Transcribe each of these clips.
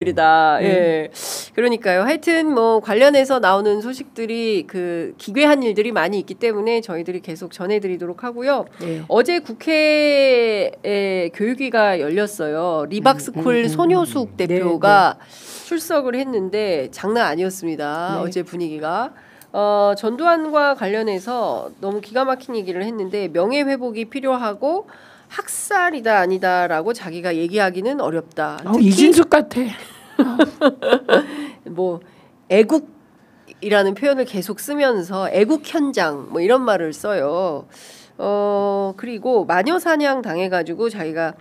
일이다. 예. 그러니까요. 하여튼 뭐 관련해서 나오는 소식들이 그 기괴한 일들이 많이 있기 때문에 저희들이 계속 전해드리도록 하고요. 네. 어제 국회에 교육위가 열렸어요. 리박스쿨 손효숙 대표가 출석을 했는데 장난 아니었습니다. 어제 분위기가. 전두환과 관련해서 너무 기가 막힌 얘기를 했는데 명예회복이 필요하고 학살이다 아니다라고 자기가 얘기하기는 어렵다. 이진숙 같아. 뭐 애국이라는 표현을 계속 쓰면서 애국 현장 뭐 이런 말을 써요. 그리고 마녀 사냥 당해가지고 자기가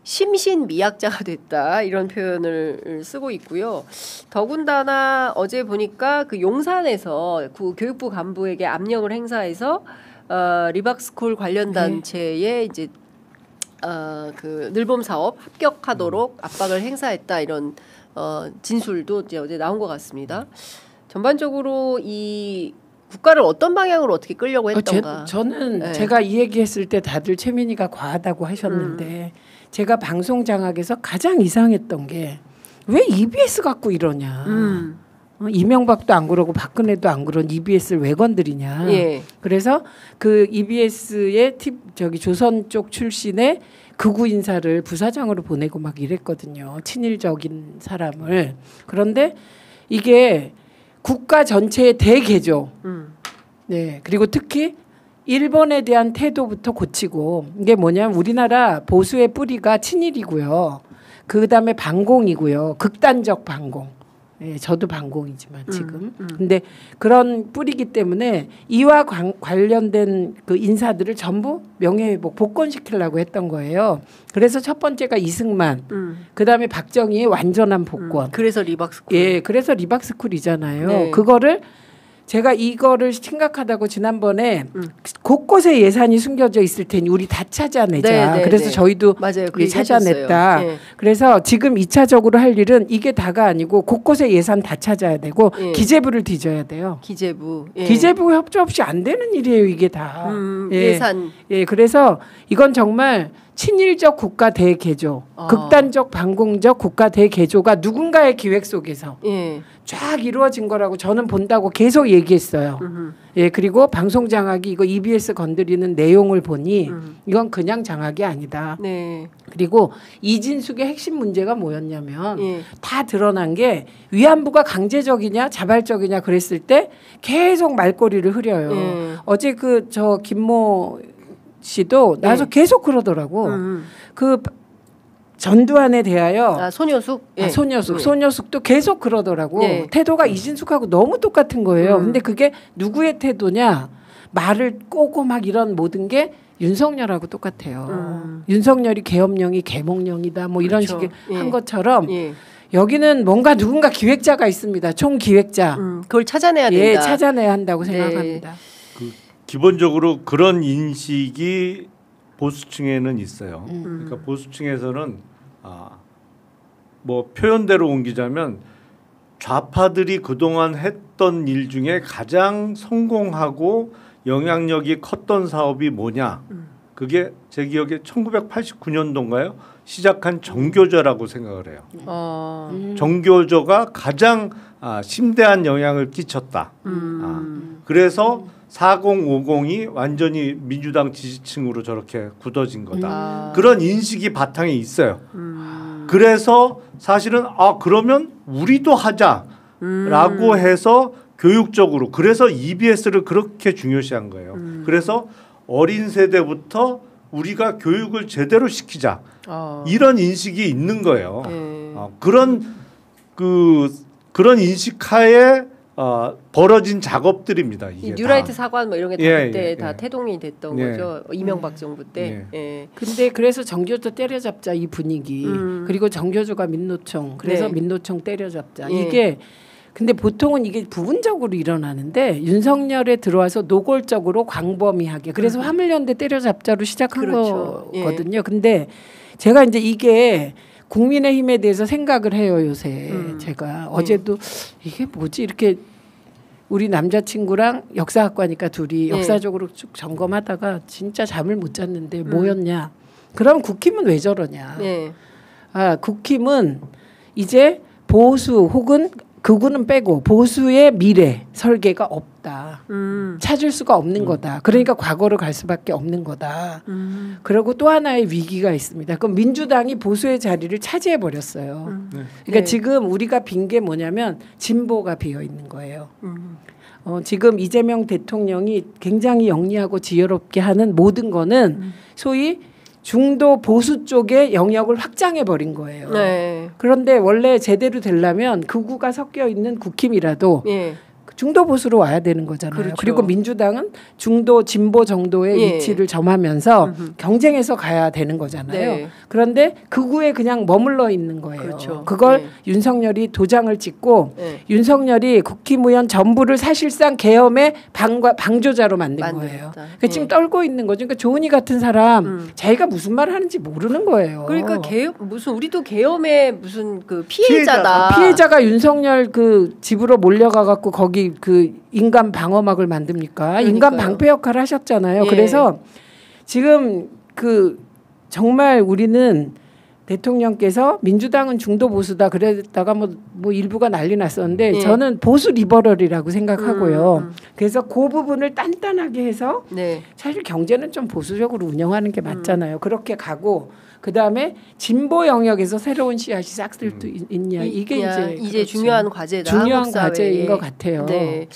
심신미약자가 됐다 이런 표현을 쓰고 있고요. 더군다나 어제 보니까 그 용산에서 그 교육부 간부에게 압력을 행사해서 리박스쿨 관련 단체에 이제 그 늘봄 사업 합격하도록 압박을 행사했다 이런 진술도 이제 어제 나온 것 같습니다. 전반적으로 이 국가를 어떤 방향으로 어떻게 끌려고 했던가. 저는 제가 이 얘기했을 때 다들 최민희가 과하다고 하셨는데 제가 방송 장악에서 가장 이상했던 게 왜 EBS 갖고 이러냐. 이명박도 안 그러고 박근혜도 안 그런 EBS를 왜 건드리냐. 그래서 그 EBS의 조선 쪽 출신의 극우 인사를 부사장으로 보내고 막 이랬거든요. 친일적인 사람을. 그런데 이게 국가 전체의 대개조. 네. 그리고 특히 일본에 대한 태도부터 고치고 이게 뭐냐면 우리나라 보수의 뿌리가 친일이고요. 그다음에 반공이고요. 극단적 반공. 네, 저도 반공이지만 지금. 근데 그런 뿌리기 때문에 이와 관련된 그 인사들을 전부 명예회복 복권시키려고 했던 거예요. 그래서 첫 번째가 이승만. 그다음에 박정희의 완전한 복권. 그래서 리박스쿨. 예, 그래서 리박스쿨이잖아요. 네. 그거를 제가 이거를 심각하다고 지난번에 곳곳에 예산이 숨겨져 있을 테니 우리 다 찾아내자. 그래서 저희도 맞아요. 찾아냈다. 그래서 지금 2차적으로 할 일은 이게 다가 아니고 곳곳에 예산 다 찾아야 되고 기재부를 뒤져야 돼요. 기재부. 기재부 협조 없이 안 되는 일이에요. 이게 다. 예산. 그래서 이건 정말 친일적 국가 대개조, 극단적 반공적 국가 대개조가 누군가의 기획 속에서 쫙 이루어진 거라고 저는 본다고 계속 얘기했어요. 그리고 방송 장악이 이거 EBS 건드리는 내용을 보니 이건 그냥 장악이 아니다. 그리고 이진숙의 핵심 문제가 뭐였냐면 다 드러난 게 위안부가 강제적이냐 자발적이냐 그랬을 때 계속 말꼬리를 흐려요. 어제 저 김모 씨도 나서 계속 그러더라고. 그 전두환에 대하여 손효숙? 손효숙도 계속 그러더라고. 태도가 이진숙하고 너무 똑같은 거예요. 근데 그게 누구의 태도냐? 말을 꼬고 막 이런 모든 게 윤석열하고 똑같아요. 윤석열이 계엄령이 개몽령이다 뭐 이런 식의 한 것처럼 여기는 뭔가 누군가 기획자가 있습니다. 총기획자. 그걸 찾아내야 된다. 찾아내야 한다고 생각합니다. 기본적으로 그런 인식이 보수층에는 있어요. 그러니까 보수층에서는 뭐 표현대로 옮기자면 좌파들이 그동안 했던 일 중에 가장 성공하고 영향력이 컸던 사업이 뭐냐. 그게 제 기억에 1989년도인가요? 시작한 정교조라고 생각을 해요. 정교조가 가장 심대한 영향을 끼쳤다. 그래서 4050이 완전히 민주당 지지층으로 저렇게 굳어진 거다. 그런 인식이 바탕에 있어요. 그래서 사실은 그러면 우리도 하자라고 해서 교육적으로 그래서 EBS를 그렇게 중요시한 거예요. 그래서 어린 세대부터 우리가 교육을 제대로 시키자 이런 인식이 있는 거예요. 그런 인식하에 벌어진 작업들입니다. 이게 뉴라이트 사관 뭐 이런 게 다 그때 다 태동이 됐던 거죠. 이명박 정부 때. 근데 그래서 정교조 때려잡자 이 분위기. 그리고 정교조가 민노총. 그래서 민노총 때려잡자. 이게 근데 보통은 이게 부분적으로 일어나는데 윤석열에 들어와서 노골적으로 광범위하게. 그래서 화물연대 때려잡자로 시작한 거거든요. 근데 제가 이제 이게 국민의힘에 대해서 생각을 해요 요새. 제가 어제도 이게 뭐지 이렇게 우리 남자친구랑 역사학과니까 둘이 역사적으로 쭉 점검하다가 진짜 잠을 못 잤는데 뭐였냐. 그럼 국힘은 왜 저러냐. 국힘은 이제 보수 혹은 극우는 빼고 보수의 미래 설계가 없다. 찾을 수가 없는 거다. 그러니까 과거로 갈 수밖에 없는 거다. 그리고 또 하나의 위기가 있습니다. 그럼 민주당이 보수의 자리를 차지해 버렸어요. 그러니까 네. 지금 우리가 빈 게 뭐냐면 진보가 비어 있는 거예요. 지금 이재명 대통령이 굉장히 영리하고 지혜롭게 하는 모든 거는 소위 중도 보수 쪽의 영역을 확장해 버린 거예요. 네. 그런데 원래 제대로 되려면 극우가 섞여 있는 국힘이라도 예. 중도 보수로 와야 되는 거잖아요. 그렇죠. 그리고 민주당은 중도 진보 정도의 예. 위치를 점하면서 경쟁해서 가야 되는 거잖아요. 네. 그런데 극우에 그냥 머물러 있는 거예요. 그렇죠. 그걸 네. 윤석열이 도장을 찍고 네. 윤석열이 국힘 의원 전부를 사실상 계엄의 방조자로 만든 만들었다. 거예요. 그러니까 예. 지금 떨고 있는 거죠. 그러니까 조은희 같은 사람 자기가 무슨 말을 하는지 모르는 거예요. 그러니까 무슨 우리도 계엄의 무슨 그 피해자다. 피해자가 윤석열 그 집으로 몰려가 갖고 거기 그 인간 방어막을 만듭니까? 그러니까요. 인간 방패 역할을 하셨잖아요. 예. 그래서 지금 그 정말 우리는 대통령께서 민주당은 중도 보수다 그랬다가 뭐 일부가 난리 났었는데 예. 저는 보수 리버럴이라고 생각하고요. 그래서 그 부분을 단단하게 해서 네. 사실 경제는 좀 보수적으로 운영하는 게 맞잖아요. 그렇게 가고 그다음에 진보 영역에서 새로운 씨앗이 싹쓸 수 있냐 이게 이제 그렇죠. 중요한 과제다. 중요한 한국 사회에. 과제인 것 같아요. 네.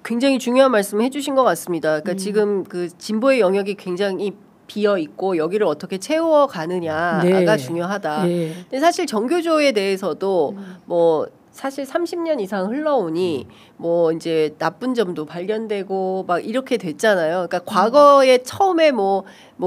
굉장히 중요한 말씀을 해주신 것 같습니다. 그러니까 지금 그 진보의 영역이 굉장히 비어 있고 여기를 어떻게 채워 가느냐가 네. 중요하다. 네. 근데 사실 정교조에 대해서도 뭐 사실 30년 이상 흘러오니 뭐 이제 나쁜 점도 발견되고 막 이렇게 됐잖아요. 그러니까 과거에 처음에 뭐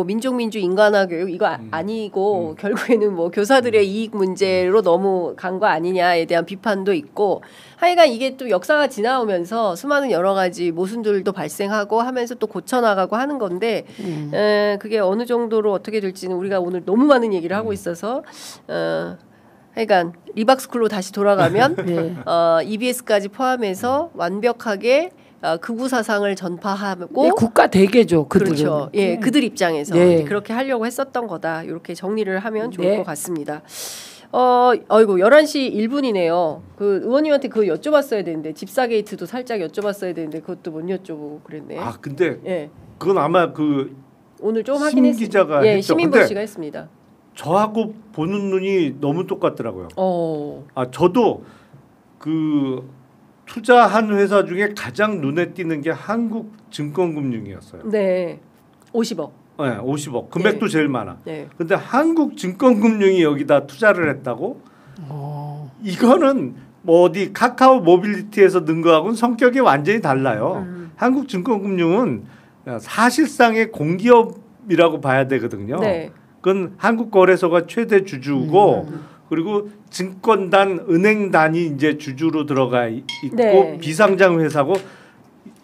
민족민주 인간화 교육 이거 아니고 결국에는 뭐 교사들의 이익 문제로 너무 간 거 아니냐에 대한 비판도 있고 하여간 이게 또 역사가 지나오면서 수많은 여러 가지 모순들도 발생하고 하면서 또 고쳐나가고 하는 건데 그게 어느 정도로 어떻게 될지는 우리가 오늘 너무 많은 얘기를 하고 있어서 하여간 리박스쿨로 다시 돌아가면 네. EBS까지 포함해서 완벽하게 극우 사상을 전파하고 네, 국가 대계죠. 그들은. 그렇죠. 예, 그들 입장에서 네. 그렇게 하려고 했었던 거다. 이렇게 정리를 하면 좋을 네. 것 같습니다. 아이고 11시 1분이네요. 그 의원님한테 그거 여쭤봤어야 되는데 집사 게이트도 살짝 여쭤봤어야 되는데 그것도 못 여쭤보고 그랬네. 아 근데 예. 그건 아마 그 오늘 좀 심 확인했습니다. 기자가 예, 했죠. 시민보 근데 씨가 했습니다. 저하고 보는 눈이 너무 똑같더라고요. 어. 저도 그 투자한 회사 중에 가장 눈에 띄는 게 한국증권금융이었어요. 네. 50억. 네, 50억. 금액도 네. 제일 많아. 네. 근데 한국증권금융이 여기다 투자를 했다고? 이거는 뭐 어디 카카오 모빌리티에서 는 거하고는 성격이 완전히 달라요. 한국증권금융은 사실상의 공기업이라고 봐야 되거든요. 네. 그건 한국거래소가 최대 주주고 그리고 증권단, 은행단이 이제 주주로 들어가 있고 네. 비상장 회사고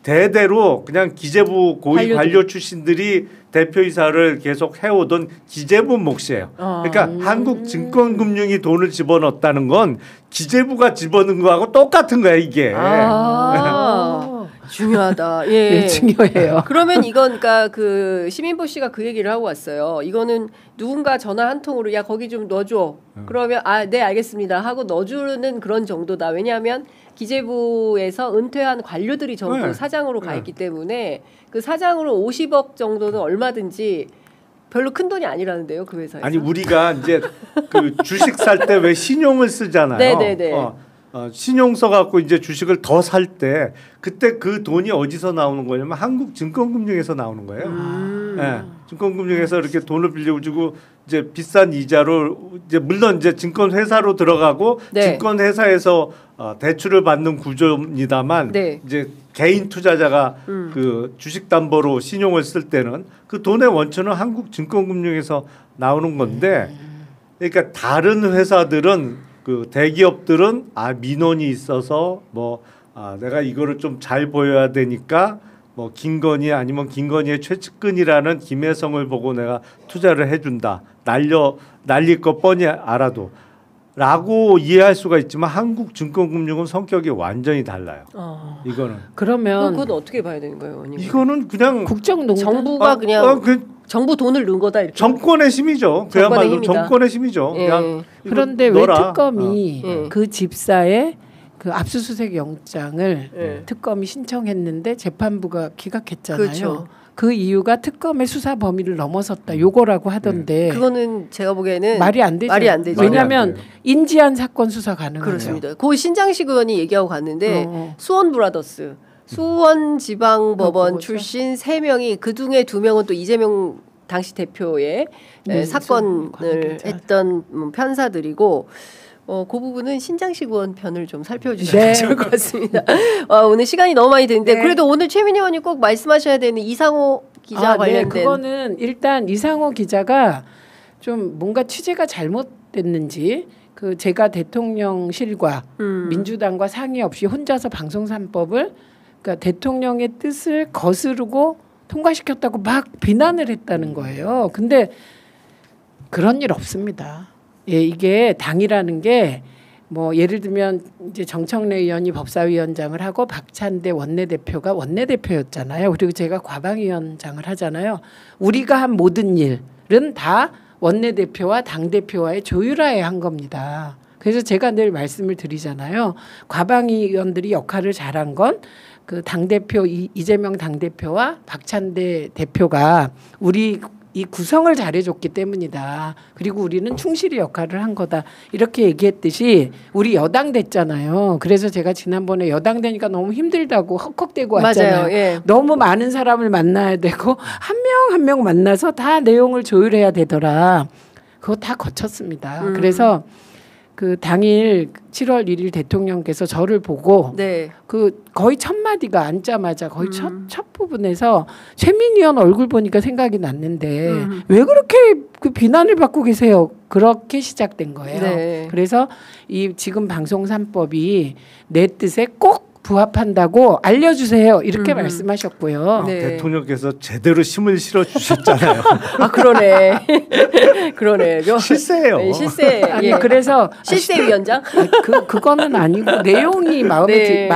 대대로 그냥 기재부 고위 관료 출신들이 대표이사를 계속 해오던 기재부 몫이에요. 그러니까 한국증권금융이 돈을 집어넣었다는 건 기재부가 집어넣은 거하고 똑같은 거야 이게. 중요하다. 예. 네, 중요해요. 그러면 이건 그러니까 그 시민보 씨가 그 얘기를 하고 왔어요. 이거는 누군가 전화 한 통으로 야 거기 좀 넣어줘. 그러면 네 알겠습니다 하고 넣어주는 그런 정도다. 왜냐하면 기재부에서 은퇴한 관료들이 전부 네. 사장으로 가 있기 때문에 그 사장으로 50억 정도는 얼마든지 별로 큰 돈이 아니라는데요 그 회사에서. 아니 우리가 이제 그 주식 살 때 왜 신용을 쓰잖아요. 네네네. 신용서 갖고 이제 주식을 더 살 때 그때 그 돈이 어디서 나오는 거냐면 한국증권금융에서 나오는 거예요. 네, 증권금융에서 이렇게 돈을 빌려주고 이제 비싼 이자로 이제 물론 이제 증권회사로 들어가고 네. 증권회사에서 대출을 받는 구조입니다만 네. 이제 개인 투자자가 그 주식담보로 신용을 쓸 때는 그 돈의 원천은 한국증권금융에서 나오는 건데 그러니까 다른 회사들은 그 대기업들은 민원이 있어서 내가 이거를 좀 잘 보여야 되니까 뭐 김건희 아니면 김건희의 최측근이라는 김혜성을 보고 내가 투자를 해준다. 날릴 거 뻔히 알아도 라고 이해할 수가 있지만 한국증권금융은 성격이 완전히 달라요. 이거는 그러면 그건 어떻게 봐야 되는 거예요, 의원님? 이거는 그냥 국정농단 정부가 그냥 정부 돈을 넣은 거다 이렇게. 정권의 힘이죠. 그야말로 정권의 힘이죠. 예. 그런데 왜 특검이 그 집사의 그 압수수색 영장을 특검이 신청했는데 재판부가 기각했잖아요. 그렇죠. 그 이유가 특검의 수사 범위를 넘어섰다. 요거라고 하던데. 그거는 제가 보기에는 말이 안 되죠. 말이 안 되죠. 왜냐하면 인지한 사건 수사 가능하죠. 그렇습니다. 그 신장식 의원이 얘기하고 갔는데 수원 브라더스, 수원지방법원 출신 3명이 그중에 2명은 또 이재명 당시 대표의 사건을 했던 판사들이고 그 부분은 신장식 의원 편을 좀 살펴주시면 좋을 것 같습니다. 오늘 시간이 너무 많이 됐는데 그래도 오늘 최민희 의원이 꼭 말씀하셔야 되는 이상호 기자 관련된 그거는 일단 이상호 기자가 좀 뭔가 취재가 잘못됐는지 그 제가 대통령실과 민주당과 상의 없이 혼자서 방송 3법을 그러니까 대통령의 뜻을 거스르고 통과시켰다고 막 비난을 했다는 거예요. 근데 그런 일 없습니다. 예, 이게 당이라는 게 뭐 예를 들면 이제 정청래 의원이 법사위원장을 하고 박찬대 원내대표가 원내대표였잖아요. 그리고 제가 과방위원장을 하잖아요. 우리가 한 모든 일은 다 원내대표와 당대표와의 조율하에 한 겁니다. 그래서 제가 늘 말씀을 드리잖아요. 과방위원들이 역할을 잘한 건 그 당대표 이재명 당대표와 박찬대 대표가 우리 이 구성을 잘해줬기 때문이다. 그리고 우리는 충실히 역할을 한 거다. 이렇게 얘기했듯이 우리 여당 됐잖아요. 그래서 제가 지난번에 여당 되니까 너무 힘들다고 헉헉대고 왔잖아요. 맞아요. 예. 너무 많은 사람을 만나야 되고 한 명 한 명 만나서 다 내용을 조율해야 되더라. 그거 다 거쳤습니다. 그래서 그 당일 7월 1일 대통령께서 저를 보고 그 거의 첫 마디가 앉자마자 거의 첫 부분에서 최민희 의원 얼굴 보니까 생각이 났는데 왜 그렇게 그 비난을 받고 계세요? 그렇게 시작된 거예요. 그래서 이 지금 방송 3법이 내 뜻에 꼭 부합한다고 알려주세요. 이렇게 말씀하셨고요. 대통령께서 제대로 힘을 실어 주셨잖아요. 아 그러네. 그러네. 실세예요. 실세. 아니 그래서 실세위원장? 그거는 아니고 내용이 마음에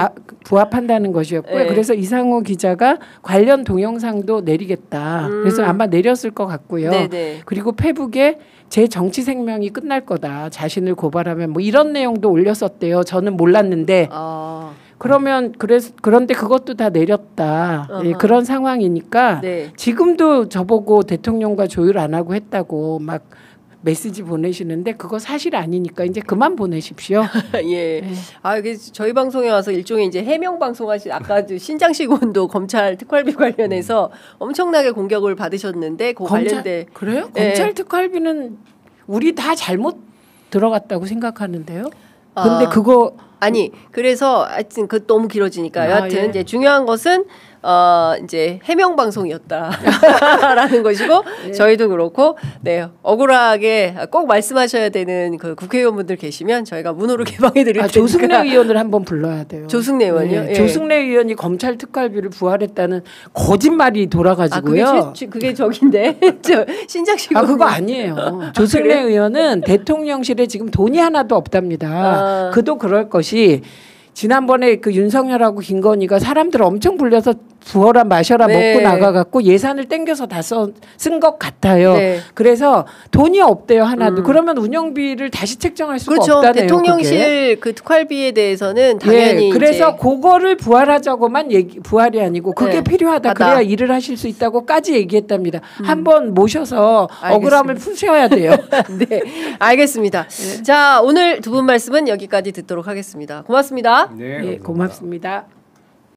부합한다는 것이었고요. 그래서 이상호 기자가 관련 동영상도 내리겠다. 그래서 아마 내렸을 것 같고요. 그리고 페북에 제 정치 생명이 끝날 거다. 자신을 고발하면 뭐 이런 내용도 올렸었대요. 저는 몰랐는데. 그러면 그런데 그것도 다 내렸다. 그런 상황이니까 지금도 저보고 대통령과 조율 안 하고 했다고 막 메시지 보내시는데 그거 사실 아니니까 이제 그만 보내십시오. 예. 저희 방송에 와서 일종의 이제 해명 방송하신 아까 신장식 의원도 검찰 특활비 관련해서 엄청나게 공격을 받으셨는데 그 관련돼 그래요? 검찰 특활비는 우리 다 잘못 들어갔다고 생각하는데요. 근데 그거 아니 그래서 하여튼 그 너무 길어지니까 여하튼 이제 중요한 것은 이제 해명 방송이었다라는 것이고 저희도 그렇고 억울하게 꼭 말씀하셔야 되는 그 국회의원분들 계시면 저희가 문호로 개방해 드릴 테니까 조승래 의원을 한번 불러야 돼요. 조승래 의원이요? 조승래 의원이 검찰 특활비를 부활했다는 거짓말이 돌아가지고요. 그게 저긴데 신장식 그거 아니에요. 조승래 의원은 대통령실에 지금 돈이 하나도 없답니다. 그도 그럴 것이 지난번에 그 윤석열하고 김건희가 사람들 엄청 불려서 부어라 마셔라 먹고 나가갖고 예산을 땡겨서 다 쓴 것 같아요. 그래서 돈이 없대요 하나도. 그러면 운영비를 다시 책정할 수가 없다네요. 대통령실 그 특활비에 대해서는 당연히 그래서 그거를 부활하자고만 부활이 아니고 그게 필요하다. 그래야 일을 하실 수 있다고까지 얘기했답니다. 한번 모셔서 억울함을 푸셔야 돼요. 네, 알겠습니다. 자, 오늘 두 분 말씀은 여기까지 듣도록 하겠습니다. 고맙습니다. 네, 고맙습니다.